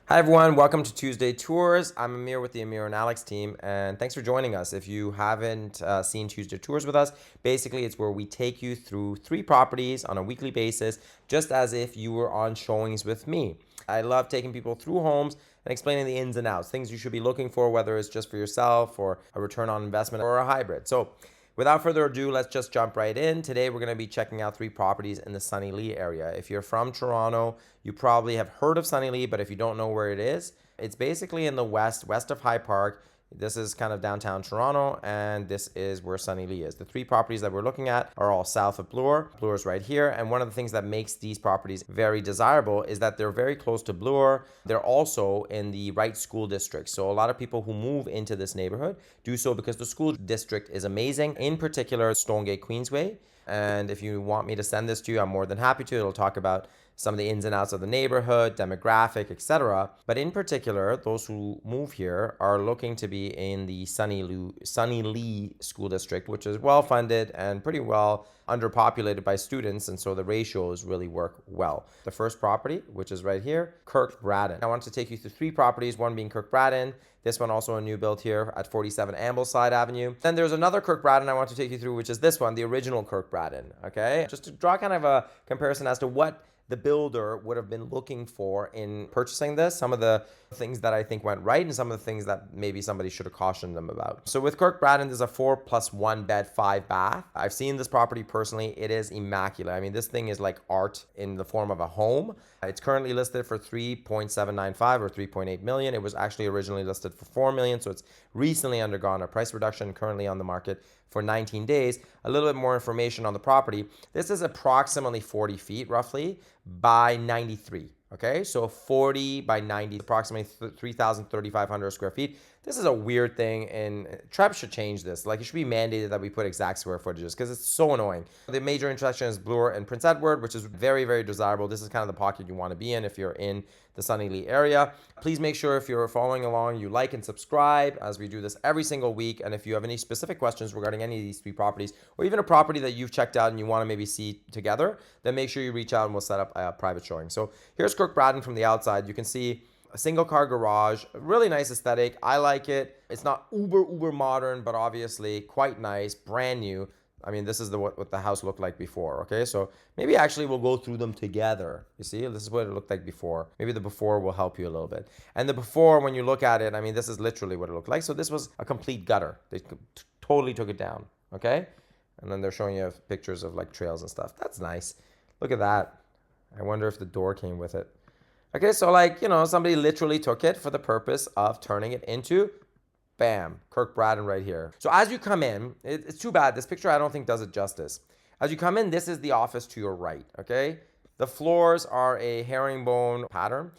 Hi everyone, welcome to Tuesday Tours. I'm Amir with the Amir and Alex team, and thanks for joining us. If you haven't seen Tuesday Tours with us, basically it's where we take you through 3 properties on a weekly basis, just as if you were on showings with me. I love taking people through homes and explaining the ins and outs, things you should be looking for, whether it's just for yourself or a return on investment or a hybrid. So without further ado, let's just jump right in. Today, we're going to be checking out 3 properties in the Sunny Lee area. If you're from Toronto, you probably have heard of Sunny Lee, but if you don't know where it is, it's basically in the west of High Park. This is kind of downtown Toronto, and this is where Sunny Lee is. The 3 properties that we're looking at are all south of Bloor. Bloor is right here, and one of the things that makes these properties very desirable is that they're very close to Bloor. They're also in the right school district. So a lot of people who move into this neighborhood do so because the school district is amazing, in particular Stonegate Queensway. And if you want me to send this to you, I'm more than happy to. It'll talk about some of the ins and outs of the neighborhood, demographic, etc. But in particular, those who move here are looking to be in the Sunny Lee School District, which is well funded and pretty well underpopulated by students, and so the ratios really work well. The first property, which is right here, KIRK BRADDEN. I want to take you through 3 properties, one being KIRK BRADDEN, this one also a new build here at 47 AMBLESIDE Avenue. Then there's another KIRK BRADDEN I want to take you through, which is this one, the original KIRK BRADDEN, okay? Just to draw kind of a comparison as to what the builder would have been looking for in purchasing this, some of the things that I think went right and some of the things that maybe somebody should have cautioned them about. So with KIRK BRADDEN, there's a 4+1 bed, 5 bath. I've seen this property personally. It is immaculate. I mean, this thing is like art in the form of a home. It's currently listed for 3.795 or 3.8 million. It was actually originally listed for 4 million, so it's recently undergone a price reduction, currently on the market for 19 days. A little bit more information on the property. This is approximately 40 feet roughly by 93. Okay, so 40 by 90, approximately 3,500 square feet. This is a weird thing, and TREP should change this. Like, it should be mandated that we put exact square footages because it's so annoying. The major intersection is Bloor and Prince Edward, which is very, very desirable. This is kind of the pocket you want to be in if you're in the Sunny Lee area. Please make sure if you're following along, you like and subscribe as we do this every single week. And if you have any specific questions regarding any of these 3 properties, or even a property that you've checked out and you want to maybe see together, then make sure you reach out and we'll set up a private showing. So here's KIRK BRADDEN from the outside. You can see a single car garage, really nice aesthetic. I like it. It's not uber modern, but obviously quite nice, brand new. I mean, this is what the house looked like before, okay? So maybe actually we'll go through them together. You see, this is what it looked like before. Maybe the before will help you a little bit. And the before, when you look at it, I mean, this is literally what it looked like. So this was a complete gutter. They totally took it down, okay? And then they're showing you pictures of like trails and stuff. That's nice. Look at that. I wonder if the door came with it. Okay, so like, you know, somebody literally took it for the purpose of turning it into, bam, KIRK BRADDEN right here. So as you come in, it's too bad. This picture I don't think does it justice. As you come in, this is the office to your right, okay? The floors are a herringbone pattern.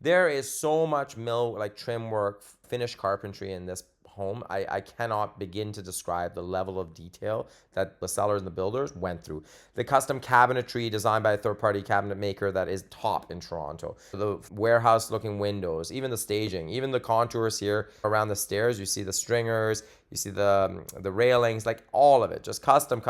There is so much like trim work, finished carpentry in this home. I cannot begin to describe the level of detail that the sellers and the builders went through. The custom cabinetry designed by a third-party cabinet maker that is top in Toronto. The warehouse looking windows, even the staging, even the contours here around the stairs. You see the stringers, you see the railings, like all of it, just custom,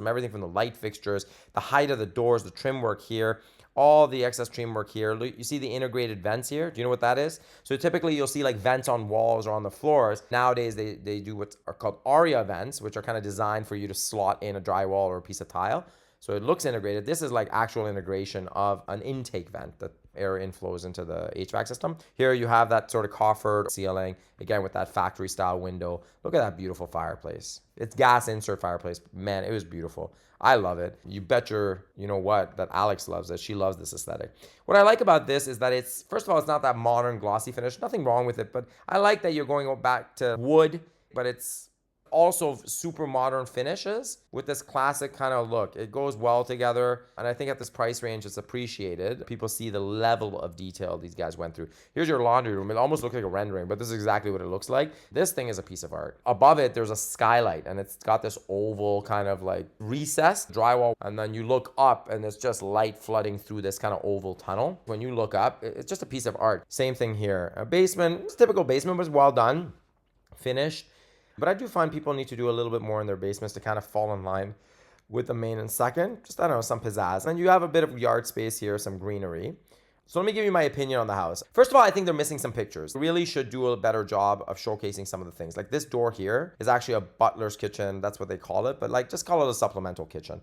everything from the light fixtures, the height of the doors, the trim work here, all the excess trim work here. You see the integrated vents here. Do you know what that is? So typically you'll see like vents on walls or on the floors. Nowadays they do what are called aria vents, which are kind of designed for you to slot in a drywall or a piece of tile. So it looks integrated. This is like actual integration of an intake vent that air inflows into the HVAC system. Here you have that sort of coffered ceiling, again with that factory style window. Look at that beautiful fireplace. It's gas insert fireplace. Man, it was beautiful. I love it. You bet you know what, that Alex loves it. She loves this aesthetic. What I like about this is that it's, first of all, it's not that modern glossy finish. Nothing wrong with it, but I like that you're going back to wood, but it's also super modern finishes with this classic kind of look. It goes well together, and I think at this price range it's appreciated. People see the level of detail these guys went through. Here's your laundry room. It almost looks like a rendering, but this is exactly what it looks like. This thing is a piece of art. Above it there's a skylight, and it's got this oval kind of like recessed drywall, and then you look up and it's just light flooding through this kind of oval tunnel. When you look up, it's just a piece of art. Same thing here. A basement, it's a typical basement, was well done, finished. But I do find people need to do a little bit more in their basements to kind of fall in line with the main and second. Just, I don't know, some pizzazz. And you have a bit of yard space here, some greenery. So let me give you my opinion on the house. First of all, I think they're missing some pictures. Really should do a better job of showcasing some of the things. Like this door here is actually a butler's kitchen. That's what they call it. But like, just call it a supplemental kitchen.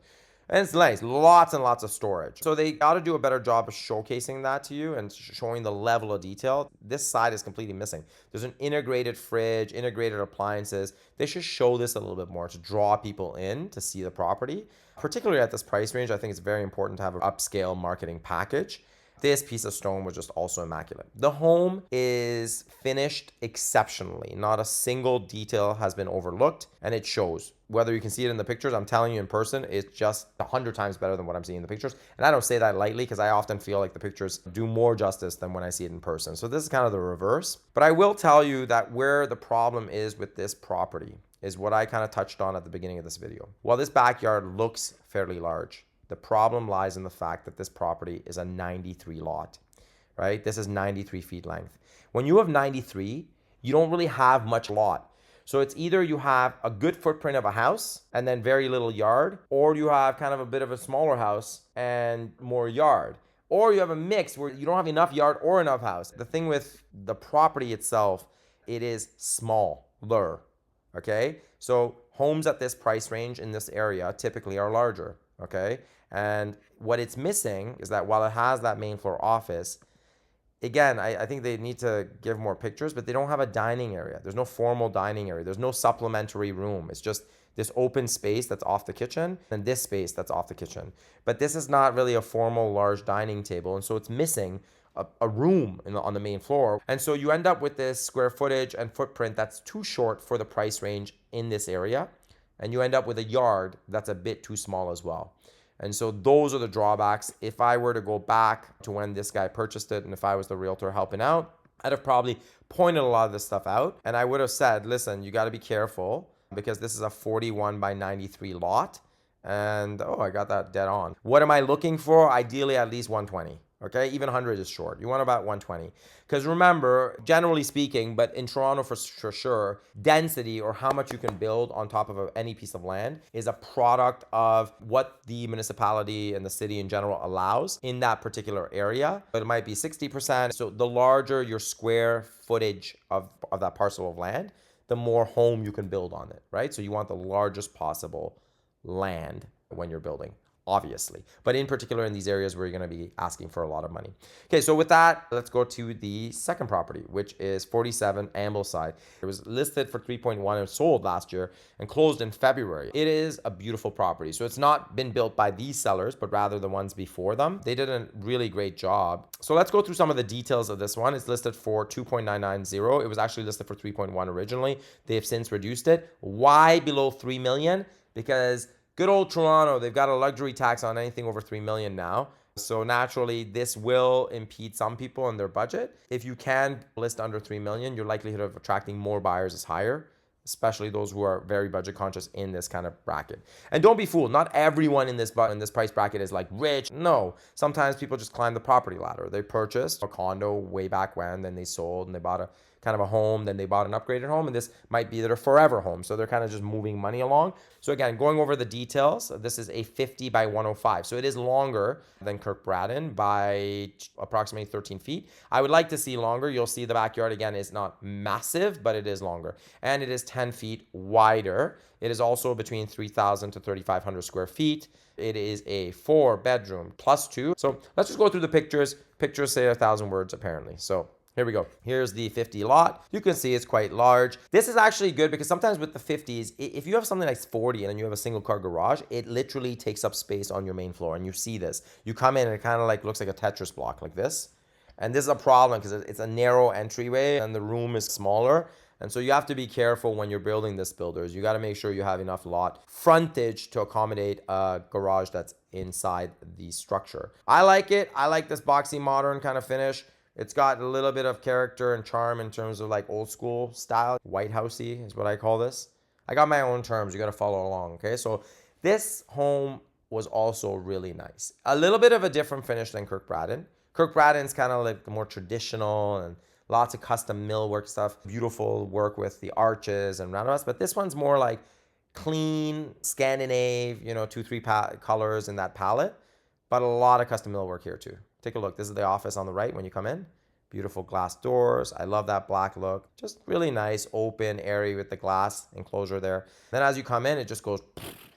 And it's nice, lots and lots of storage. So they got to do a better job of showcasing that to you and showing the level of detail. This side is completely missing. There's an integrated fridge, integrated appliances. They should show this a little bit more to draw people in to see the property. Particularly at this price range, I think it's very important to have an upscale marketing package. This piece of stone was just also immaculate. The home is finished exceptionally. Not a single detail has been overlooked, and it shows. Whether you can see it in the pictures, I'm telling you in person, it's just 100 times better than what I'm seeing in the pictures. And I don't say that lightly because I often feel like the pictures do more justice than when I see it in person. So this is kind of the reverse. But I will tell you that where the problem is with this property is what I kind of touched on at the beginning of this video. While this backyard looks fairly large, the problem lies in the fact that this property is a 93 lot, right? This is 93 feet length. When you have 93, you don't really have much lot. So it's either you have a good footprint of a house and then very little yard, or you have kind of a bit of a smaller house and more yard. Or you have a mix where you don't have enough yard or enough house. The thing with the property itself, it is smaller, okay? So homes at this price range in this area typically are larger, okay? And what it's missing is that while it has that main floor office, again, I think they need to give more pictures, but they don't have a dining area. There's no formal dining area. There's no supplementary room. It's just this open space that's off the kitchen and this space that's off the kitchen. But this is not really a formal large dining table. And so it's missing a room on the main floor. And so you end up with this square footage and footprint that's too short for the price range in this area. And you end up with a yard that's a bit too small as well. And so those are the drawbacks. If I were to go back to when this guy purchased it, and if I was the realtor helping out, I'd have probably pointed a lot of this stuff out. And I would have said, listen, you got to be careful because this is a 41 by 93 lot. And oh, I got that dead on. What am I looking for? Ideally, at least 120. Okay, even 100 is short. You want about 120. Because remember, generally speaking, but in Toronto for sure, density or how much you can build on top of any piece of land is a product of what the municipality and the city in general allows in that particular area. But it might be 60%. So the larger your square footage of that parcel of land, the more home you can build on it, right? So you want the largest possible land when you're building, obviously, but in particular in these areas where you're going to be asking for a lot of money. Okay, so with that, let's go to the second property, which is 47 Ambleside. It was listed for 3.1 and sold last year and closed in February. It is a beautiful property. So it's not been built by these sellers, but rather the ones before them. They did a really great job. So let's go through some of the details of this one. It's listed for 2.990. It was actually listed for 3.1 originally. They have since reduced it. Why below 3 million? Because good old Toronto, they've got a luxury tax on anything over 3 million now. So naturally, this will impede some people on their budget. If you can list under 3 million, your likelihood of attracting more buyers is higher, especially those who are very budget conscious in this kind of bracket. And don't be fooled, not everyone in this price bracket is like rich. No, sometimes people just climb the property ladder. They purchased a condo way back when, then they sold and they bought a kind of a home, then they bought an upgraded home, and this might be their forever home. So they're kind of just moving money along. So again, going over the details, this is a 50 by 105. So it is longer than KIRK BRADDEN by approximately 13 feet. I would like to see longer. You'll see the backyard again is not massive, but it is longer. And it is 10 feet wider. It is also between 3,000 to 3,500 square feet. It is a 4-bedroom plus 2. So let's just go through the pictures. Pictures say 1,000 words apparently. So here we go. Here's the 50 lot. You can see it's quite large. This is actually good because sometimes with the 50s, if you have something like 40 and then you have a single car garage, it literally takes up space on your main floor. And you see this. You come in and it kind of like looks like a Tetris block like this. And this is a problem because it's a narrow entryway and the room is smaller. And so you have to be careful when you're building this, builders. You got to make sure you have enough lot frontage to accommodate a garage that's inside the structure. I like it. I like this boxy modern kind of finish. It's got a little bit of character and charm in terms of like old school style. White housey is what I call this. I got my own terms. You got to follow along. Okay. So this home was also really nice. A little bit of a different finish than KIRK BRADDEN. KIRK BRADDEN's kind of like more traditional and lots of custom millwork stuff. Beautiful work with the arches and roundabouts. But this one's more like clean, Scandinave, 2-3 colors in that palette. But a lot of custom millwork here too. Take a look. This is the office on the right when you come in. Beautiful glass doors. I love that black look. Just really nice open area with the glass enclosure there. Then as you come in, it just goes,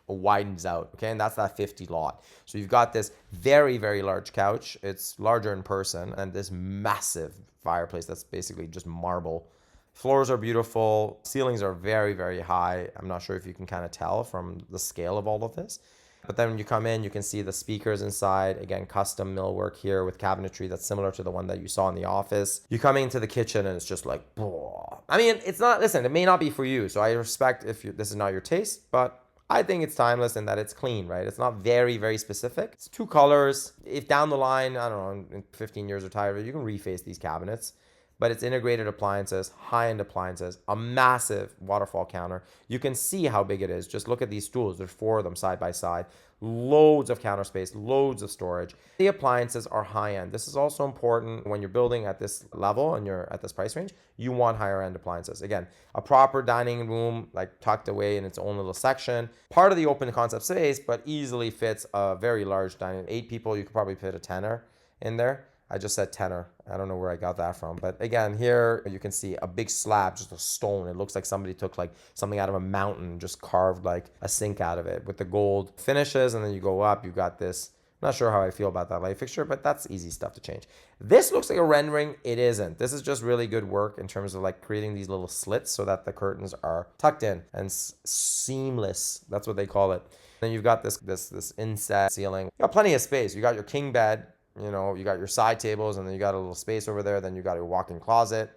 widens out, okay? And that's that 50 lot. So you've got this very, very large couch. It's larger in person, and this massive fireplace that's basically just marble. Floors are beautiful. Ceilings are very, very high. I'm not sure if you can kind of tell from the scale of all of this. But then when you come in, you can see the speakers inside. Again, custom millwork here with cabinetry that's similar to the one that you saw in the office. You come into the kitchen and it's just like, I mean, it's not, listen, it may not be for you. So I respect if this is not your taste, but I think it's timeless in that it's clean, right? It's not very, very specific. It's 2 colors. If down the line, I don't know, in 15 years or tired, you can reface these cabinets. But it's integrated appliances, high-end appliances, a massive waterfall counter. You can see how big it is. Just look at these stools. There's 4 of them side by side. Loads of counter space, loads of storage. The appliances are high-end. This is also important when you're building at this level and you're at this price range. You want higher-end appliances. Again, a proper dining room, like tucked away in its own little section. Part of the open concept space, but easily fits a very large dining. 8 people, you could probably fit a tenner in there. I just said tenner. I don't know where I got that from. But again, here you can see a big slab, just a stone. It looks like somebody took like something out of a mountain, just carved like a sink out of it with the gold finishes. And then you go up, you've got this. I'm not sure how I feel about that light fixture, but that's easy stuff to change. This looks like a rendering. It isn't. This is just really good work in terms of like creating these little slits so that the curtains are tucked in and seamless. That's what they call it. Then you've got this inset ceiling. You got plenty of space. You got your king bed. You know, you got your side tables, and then you got a little space over there. Then you got your walk-in closet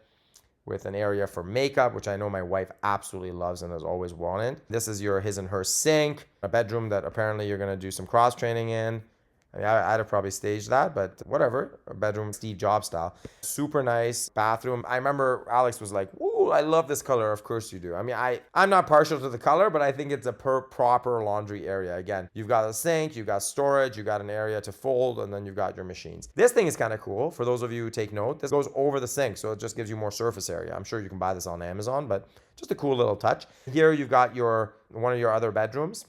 with an area for makeup, which I know my wife absolutely loves and has always wanted. This is your his and her sink, a bedroom that apparently you're going to do some cross-training in. I mean, I'd have probably staged that, but whatever. A bedroom, Steve Jobs style. Super nice bathroom. I remember Alex was like, ooh, I love this color. Of course you do. I mean, I'm not partial to the color, but I think it's a proper laundry area. Again, you've got a sink, you've got storage, you've got an area to fold, and then you've got your machines. This thing is kind of cool. For those of you who take note, this goes over the sink, so it just gives you more surface area. I'm sure you can buy this on Amazon, but just a cool little touch. Here you've got one of your other bedrooms.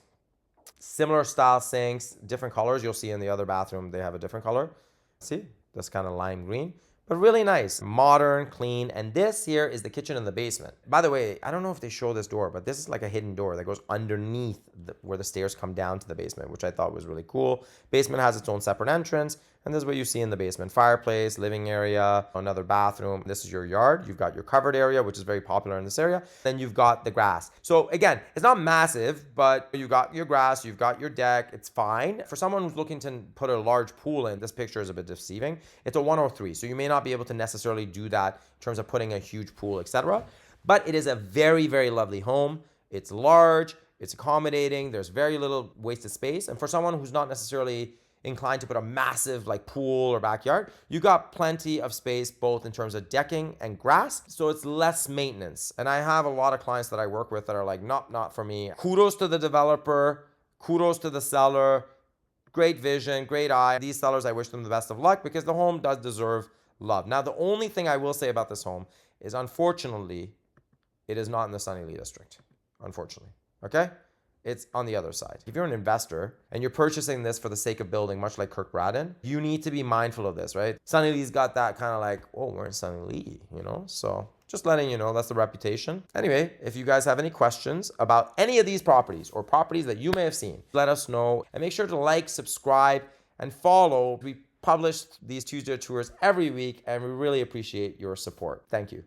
Similar style sinks, different colors. You'll see in the other bathroom, they have a different color. See, this kind of lime green, but really nice, modern, clean. And this here is the kitchen in the basement. By the way, I don't know if they show this door, but this is like a hidden door that goes underneath where the stairs come down to the basement, which I thought was really cool. Basement has its own separate entrance. And this is what you see in the basement. Fireplace, living area, another bathroom. This is your yard. You've got your covered area, which is very popular in this area. Then you've got the grass. So again, it's not massive, but you've got your grass, you've got your deck. It's fine. For someone who's looking to put a large pool in, this picture is a bit deceiving. It's a 103, so you may not be able to necessarily do that in terms of putting a huge pool, etc. But it is a very, very lovely home. It's large, it's accommodating, there's very little wasted space. And for someone who's not necessarily inclined to put a massive like pool or backyard, you got plenty of space both in terms of decking and grass, so it's less maintenance. And I have a lot of clients that I work with that are like, not for me. Kudos to the developer, kudos to the seller, great vision, great eye. These sellers, I wish them the best of luck because the home does deserve love. Now, the only thing I will say about this home is unfortunately, it is not in the Sunny Lee district, unfortunately, okay? It's on the other side. If you're an investor and you're purchasing this for the sake of building, much like KIRK BRADDEN, you need to be mindful of this, right? Sunny Lee's got that kind of like, oh, we're in Sunny Lee, you know? So just letting you know, that's the reputation. Anyway, if you guys have any questions about any of these properties or properties that you may have seen, let us know. And make sure to like, subscribe, and follow. We publish these Tuesday tours every week, and we really appreciate your support. Thank you.